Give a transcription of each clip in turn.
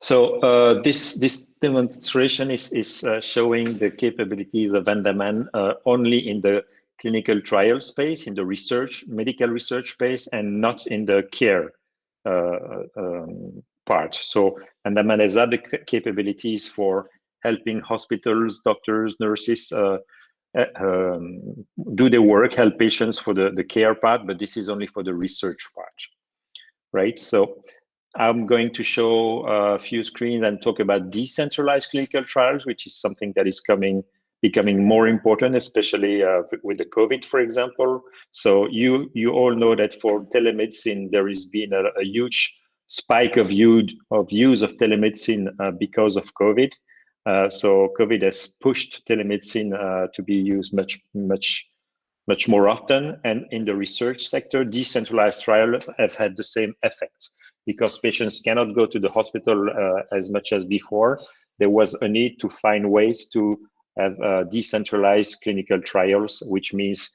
So this demonstration is showing the capabilities of Andaman only in the clinical trial space, in the medical research space, and not in the care part. So Andaman has other capabilities for helping hospitals, doctors, nurses do their work, help patients for the care part, but this is only for the research part, right? So I'm going to show a few screens and talk about decentralized clinical trials, which is something that is becoming more important, especially with the COVID, for example. So you all know that for telemedicine, there has been a huge spike of use of telemedicine because of COVID. So COVID has pushed telemedicine to be used much more often. And in the research sector, decentralized trials have had the same effect. Because patients cannot go to the hospital as much as before, there was a need to find ways to have decentralized clinical trials, which means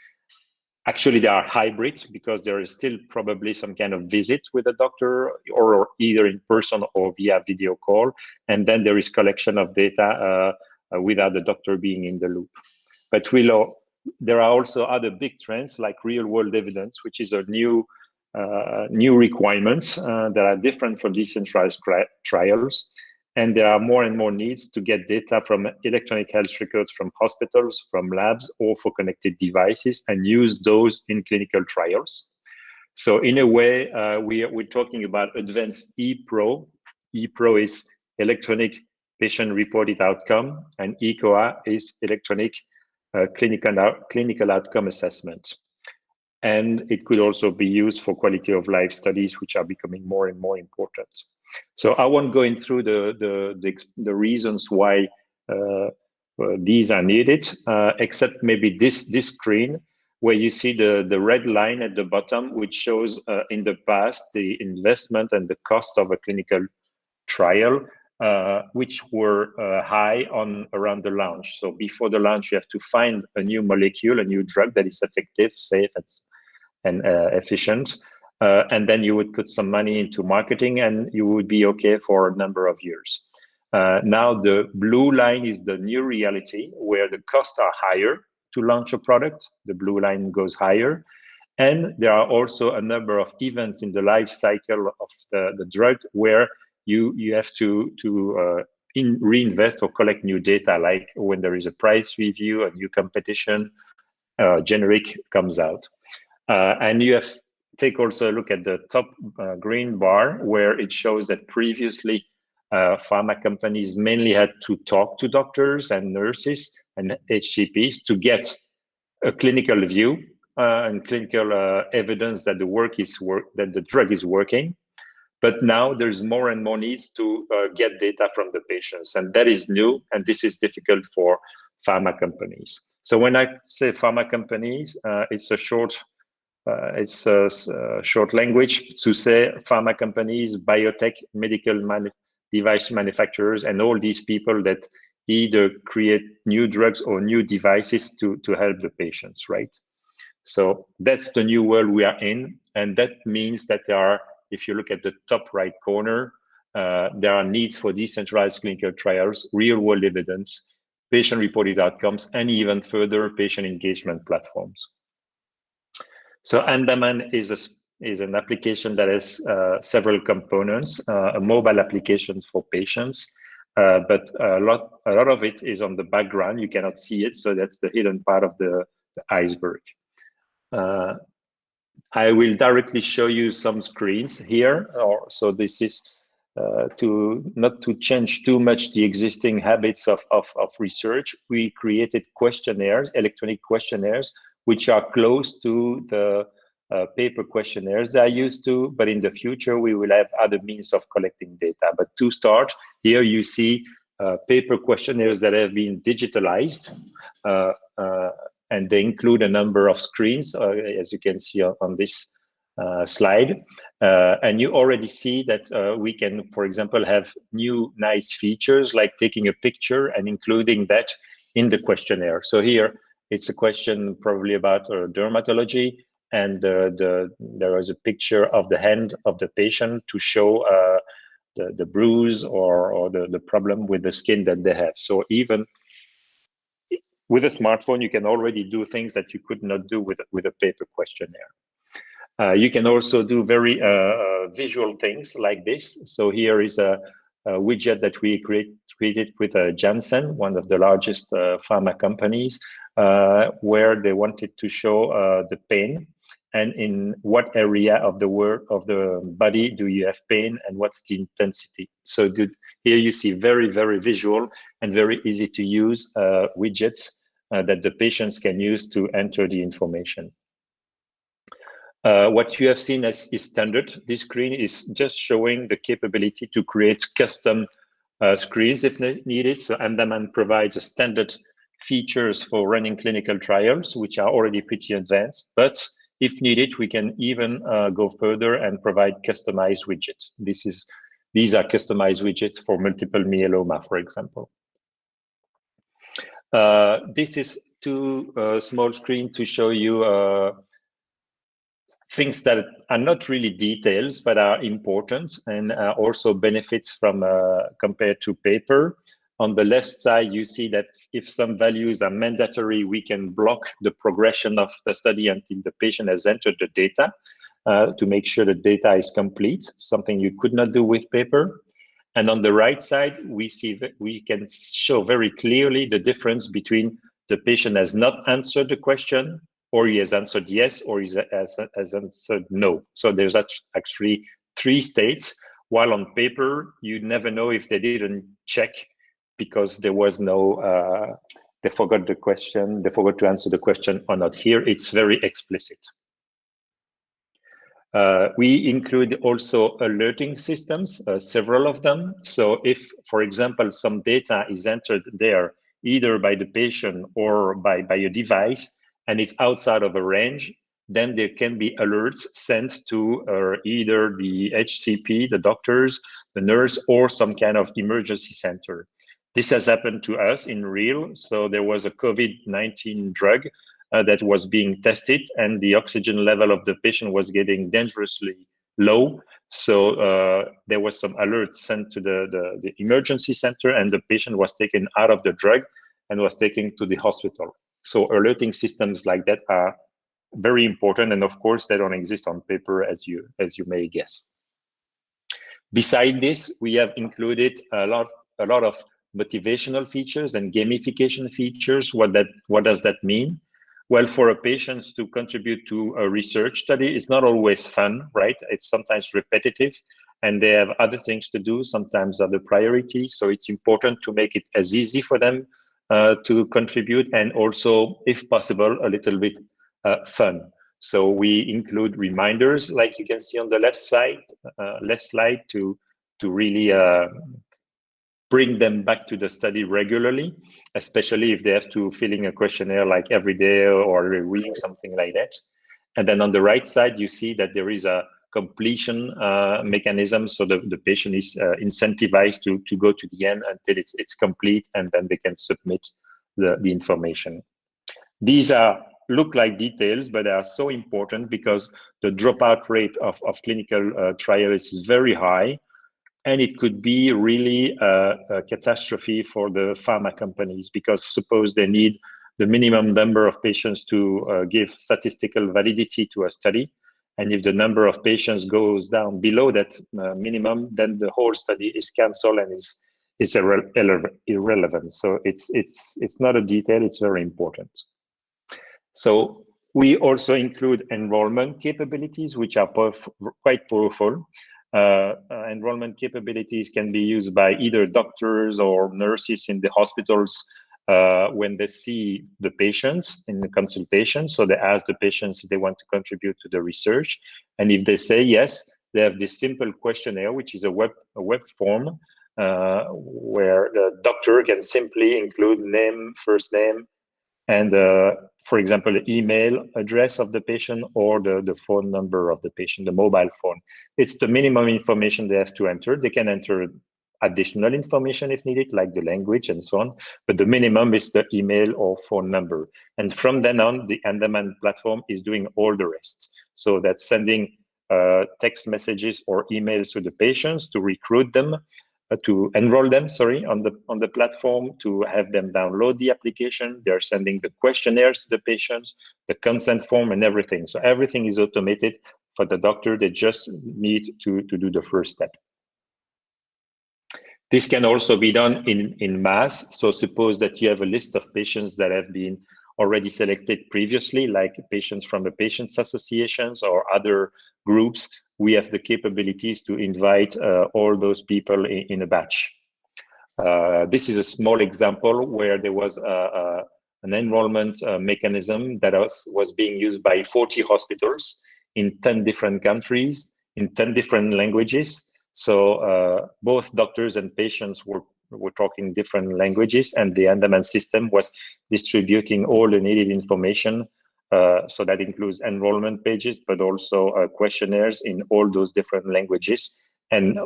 actually they are hybrid because there is still probably some kind of visit with a doctor or either in person or via video call. And then there is collection of data without the doctor being in the loop. But there are also other big trends like real world evidence, which is a new requirements that are different from decentralized trials. And there are more and more needs to get data from electronic health records from hospitals, from labs, or for connected devices and use those in clinical trials. So in a way, we're talking about advanced ePRO. ePRO is electronic patient reported outcome, and eCOA is electronic clinical outcome assessment. And it could also be used for quality of life studies, which are becoming more and more important. So I won't go in through the reasons why these are needed, except maybe this screen where you see the red line at the bottom, which shows in the past the investment and the cost of a clinical trial, which were high around the launch. So before the launch, you have to find a new molecule, a new drug that is effective, safe, and efficient. And then you would put some money into marketing and you would be okay for a number of years. Now the blue line is the new reality where the costs are higher to launch a product. The blue line goes higher. And there are also a number of events in the life cycle of the drug where you have to reinvest or collect new data, like when there is a price review, a new competition, generic comes out. And you take also a look at the top green bar where it shows that previously pharma companies mainly had to talk to doctors and nurses and HCPs to get a clinical view and clinical evidence that that the drug is working. But now there's more and more needs to get data from the patients, and that is new, and this is difficult for pharma companies. So when I say pharma companies, it's a short language to say pharma companies, biotech, medical device manufacturers, and all these people that either create new drugs or new devices to help the patients, right? So that's the new world we are in, and that means that there are, if you look at the top right corner, there are needs for decentralized clinical trials, real-world evidence, patient-reported outcomes, and even further patient engagement platforms. So Andaman is an application that has several components, a mobile application for patients, but a lot of it is on the background. You cannot see it, so that's the hidden part of the iceberg. I will directly show you some screens here. So this is not to change too much the existing habits of research. We created questionnaires, electronic questionnaires, which are close to the paper questionnaires that I used to, but in the future, we will have other means of collecting data. But to start, here you see paper questionnaires that have been digitalized. And they include a number of screens, as you can see on this slide. And you already see that we can, for example, have new nice features like taking a picture and including that in the questionnaire. So here, it's a question probably about dermatology, and there is a picture of the hand of the patient to show the bruise or the problem with the skin that they have. So even with a smartphone, you can already do things that you could not do with a paper questionnaire. You can also do very visual things like this. So here is a widget that we created with Janssen, one of the largest pharma companies, where they wanted to show the pain and in what area of the body do you have pain and what's the intensity. So here you see very, very visual and very easy to use widgets that the patients can use to enter the information. What you have seen is standard. This screen is just showing the capability to create custom screens if needed. So Andaman provides a standard features for running clinical trials, which are already pretty advanced. But if needed, we can even go further and provide customized widgets. These are customized widgets for multiple myeloma, for example. This is two small screens to show you things that are not really details, but are important and also benefits from compared to paper. On the left side, you see that if some values are mandatory, we can block the progression of the study until the patient has entered the data to make sure the data is complete, something you could not do with paper. And on the right side, we see that we can show very clearly the difference between the patient has not answered the question, or he has answered yes, or he has answered no. So there's actually 3 states, while on paper, you never know if they didn't check because there was no, they forgot the question, they forgot to answer the question or not. Here, it's very explicit. We include also alerting systems, several of them. So if, for example, some data is entered there, either by the patient or by a device, and it's outside of a range, then there can be alerts sent to either the HCP, the doctors, the nurse, or some kind of emergency center. This has happened to us in real. So there was a COVID-19 drug that was being tested, and the oxygen level of the patient was getting dangerously low. So there was some alert sent to the emergency center, and the patient was taken out of the drug and was taken to the hospital. So alerting systems like that are very important, and of course they don't exist on paper, as you may guess. Beside this, we have included a lot of motivational features and gamification features. What does that mean? Well, for a patient to contribute to a research study, it's not always fun, right? It's sometimes repetitive, and they have other things to do, sometimes other priorities. So it's important to make it as easy for them to contribute, and also, if possible, a little bit fun. So we include reminders, like you can see on the left slide, to really bring them back to the study regularly, especially if they have to fill in a questionnaire like every day or every week, something like that. And then on the right side, you see that there is a completion mechanism, so the patient is incentivized to go to the end until it's complete, and then they can submit the information. These look like details, but they are so important because the dropout rate of clinical trials is very high, and it could be really a catastrophe for the pharma companies, because suppose they need the minimum number of patients to give statistical validity to a study. And if the number of patients goes down below that minimum, then the whole study is canceled and is irrelevant. So it's not a detail, it's very important. So we also include enrollment capabilities, which are quite powerful. Enrollment capabilities can be used by either doctors or nurses in the hospitals when they see the patients in the consultation. So they ask the patients if they want to contribute to the research. And if they say yes, they have this simple questionnaire, which is a web form where the doctor can simply include name, first name, and for example, the email address of the patient or the phone number of the patient, the mobile phone. It's the minimum information they have to enter. They can enter additional information if needed, like the language and so on, but the minimum is the email or phone number. And from then on, the Andaman platform is doing all the rest. So that's sending text messages or emails to the patients to recruit them, to enroll them, sorry, on the platform, to have them download the application. They're sending the questionnaires to the patients, the consent form, and everything. So everything is automated for the doctor. They just need to do the first step. This can also be done in mass. So suppose that you have a list of patients that have been already selected previously, like patients from the patients associations or other groups. We have the capabilities to invite all those people in a batch. This is a small example where there was an enrollment mechanism that was being used by 40 hospitals in 10 different countries, in 10 different languages. So both doctors and patients were talking different languages, and the Andaman system was distributing all the needed information. So that includes enrollment pages, but also questionnaires in all those different languages, and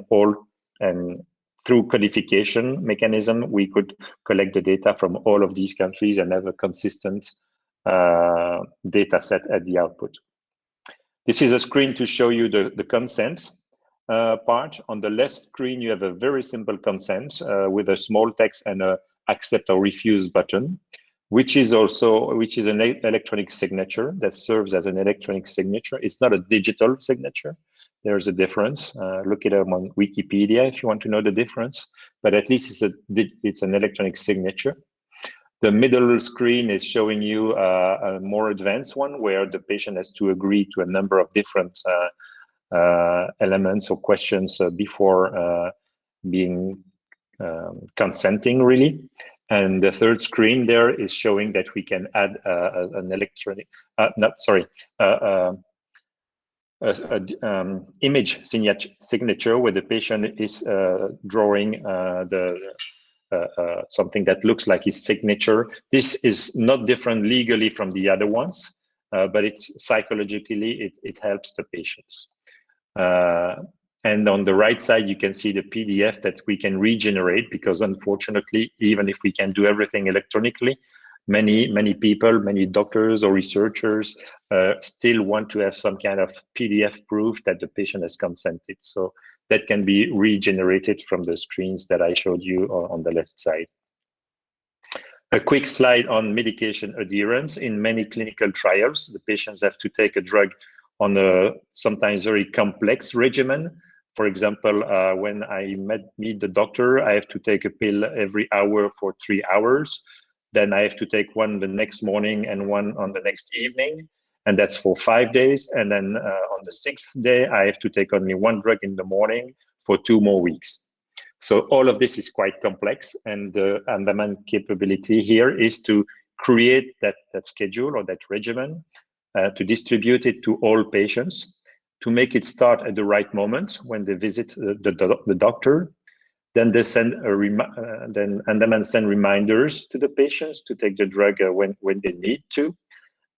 through codification mechanism, we could collect the data from all of these countries and have a consistent data set at the output. This is a screen to show you the consent part. On the left screen, you have a very simple consent with a small text and a accept or refuse button, which is an electronic signature that serves as an electronic signature. It's not a digital signature. There's a difference. Look it up on Wikipedia if you want to know the difference, but at least it's an electronic signature. The middle screen is showing you a more advanced one where the patient has to agree to a number of different elements or questions before being consenting, really. And the third screen there is showing that we can add an electronic, image signature where the patient is drawing something that looks like his signature. This is not different legally from the other ones, but it's psychologically, it helps the patients. And on the right side, you can see the PDF that we can regenerate, because unfortunately, even if we can do everything electronically, many people, many doctors or researchers still want to have some kind of PDF proof that the patient has consented. So that can be regenerated from the screens that I showed you on the left side. A quick slide on medication adherence. In many clinical trials, the patients have to take a drug on a sometimes very complex regimen. For example, when I meet the doctor, I have to take a pill every hour for 3 hours. Then I have to take one the next morning and one on the next evening, and that's for 5 days. And then on the 6th day, I have to take only one drug in the morning for 2 more weeks. So all of this is quite complex, and the Andaman capability here is to create that schedule or that regimen, to distribute it to all patients, to make it start at the right moment when they visit the doctor. Then they send then Andaman send reminders to the patients to take the drug when they need to.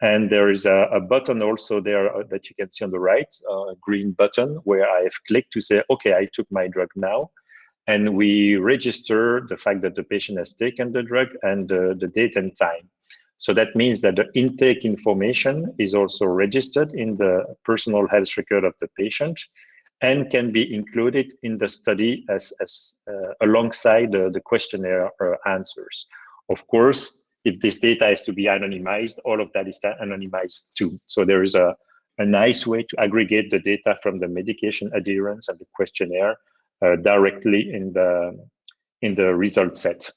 And there is a button also there that you can see on the right, a green button where I have clicked to say, okay, I took my drug now. And we register the fact that the patient has taken the drug and the date and time. So that means that the intake information is also registered in the personal health record of the patient and can be included in the study as alongside the questionnaire answers. Of course, if this data is to be anonymized, all of that is anonymized too. So there is a nice way to aggregate the data from the medication adherence and the questionnaire directly in the result set.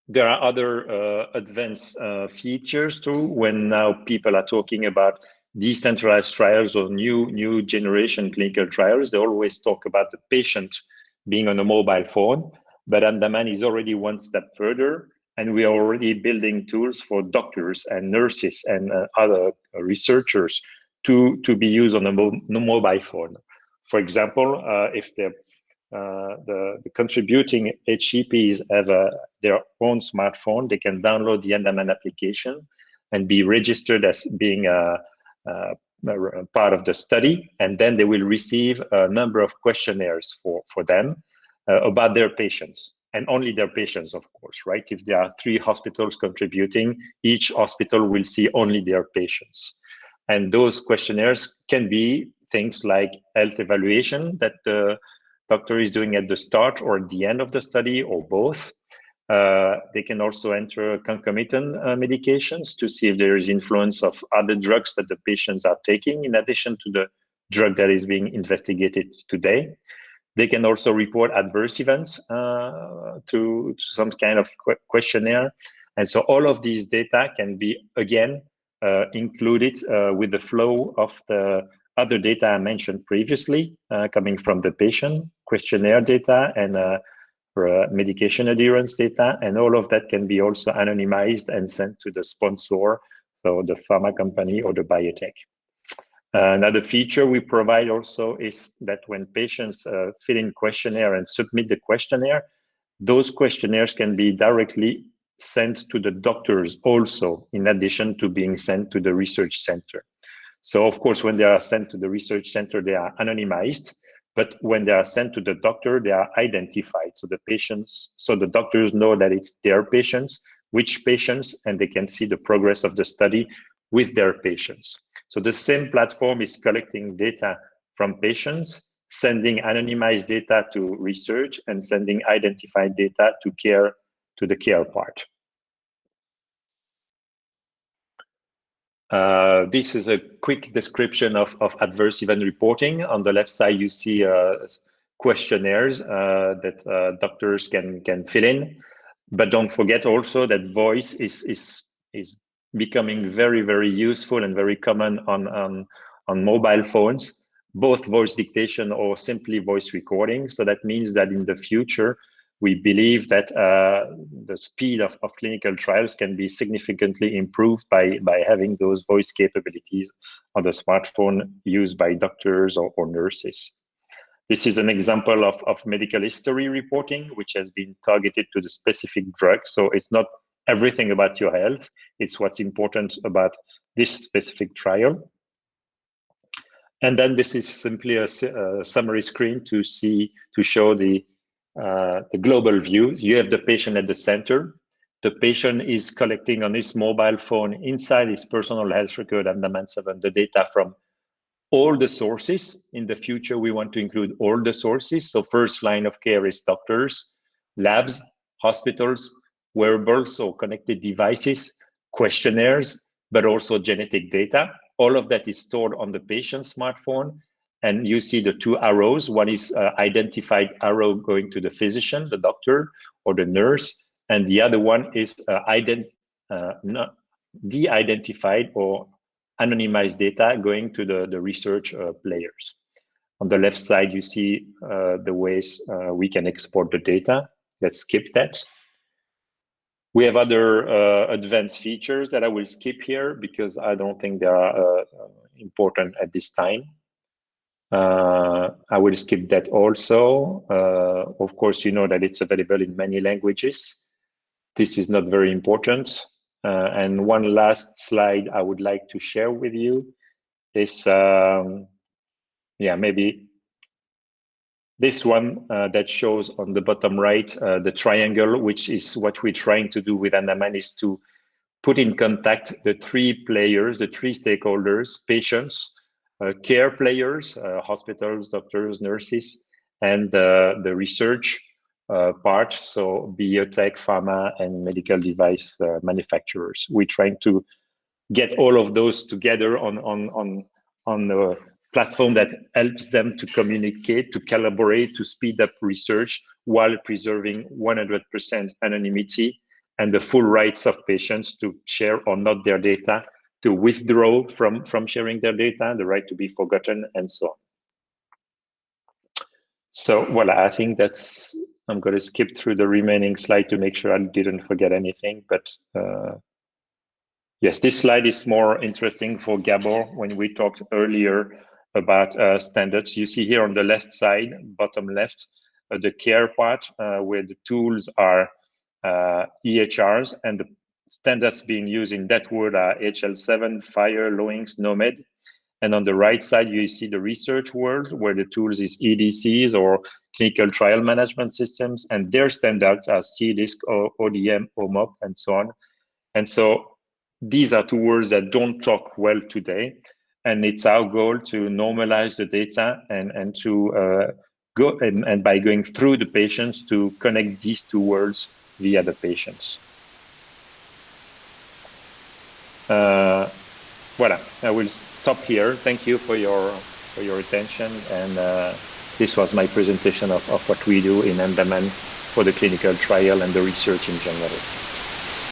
There are other advanced features too. When now people are talking about decentralized trials or new generation clinical trials, they always talk about the patient being on a mobile phone, but Andaman is already one step further, and we are already building tools for doctors and nurses and other researchers to be used on a mobile phone. For example, if the contributing HCPs have their own smartphone, they can download the Andaman application and be registered as being a part of the study, and then they will receive a number of questionnaires for them about their patients, and only their patients, of course, right? If there are 3 hospitals contributing, each hospital will see only their patients. And those questionnaires can be things like health evaluation that the doctor is doing at the start or at the end of the study, or both. They can also enter concomitant medications to see if there is influence of other drugs that the patients are taking in addition to the drug that is being investigated today. They can also report adverse events to some kind of questionnaire. And so all of these data can be, again, included with the flow of the other data I mentioned previously, coming from the patient, questionnaire data, and medication adherence data. And all of that can be also anonymized and sent to the sponsor, so the pharma company or the biotech. Another feature we provide also is that when patients fill in questionnaire and submit the questionnaire, those questionnaires can be directly sent to the doctors also, in addition to being sent to the research center. So of course, when they are sent to the research center, they are anonymized, but when they are sent to the doctor, they are identified. So the doctors know that it's their patients, which patients, and they can see the progress of the study with their patients. So the same platform is collecting data from patients, sending anonymized data to research, and sending identified data to the care part. This is a quick description of adverse event reporting. On the left side, you see questionnaires that doctors can fill in. But don't forget also that voice is becoming very, very useful and very common on mobile phones, both voice dictation or simply voice recording. So that means that in the future, we believe that the speed of clinical trials can be significantly improved by having those voice capabilities on the smartphone used by doctors or nurses. This is an example of medical history reporting, which has been targeted to the specific drug. So it's not everything about your health. It's what's important about this specific trial. And then this is simply a summary screen to show the global view. You have the patient at the center. The patient is collecting on his mobile phone inside his personal health record and Andaman 7 the data from all the sources. In the future, we want to include all the sources. So first line of care is doctors, labs, hospitals, wearables or connected devices, questionnaires, but also genetic data. All of that is stored on the patient's smartphone. And you see the two arrows. One is identified arrow going to the physician, the doctor, or the nurse. And the other one is de-identified or anonymized data going to the research players. On the left side, you see the ways we can export the data. Let's skip that. We have other advanced features that I will skip here because I don't think they are important at this time. I will skip that also. Of course, you know that it's available in many languages. This is not very important. And one last slide I would like to share with you is, maybe this one that shows on the bottom right, the triangle, which is what we're trying to do with Andaman, is to put in contact the three players, the three stakeholders, patients, care players, hospitals, doctors, nurses, and the research part, so biotech, pharma, and medical device manufacturers. We're trying to get all of those together on the platform that helps them to communicate, to collaborate, to speed up research while preserving 100% anonymity and the full rights of patients to share or not their data, to withdraw from sharing their data, the right to be forgotten, and so on. So, voilà, I think I'm going to skip through the remaining slide to make sure I didn't forget anything. But yes, this slide is more interesting for Gabor when we talked earlier about standards. You see here on the left side, bottom left, the care part where the tools are EHRs, and the standards being used in that word are HL7, FHIR, LOINCS, NOMED. And on the right side, you see the research world where the tools is EDCs or clinical trial management systems, and their standards are CDISC, or ODM, OMOP, and so on. And so these are two words that don't talk well today. And it's our goal to normalize the data and to go and by going through the patients to connect these two worlds via the patients. Voilà, I will stop here. Thank you for your attention, and this was my presentation of what we do in Andaman for the clinical trial and the research in general.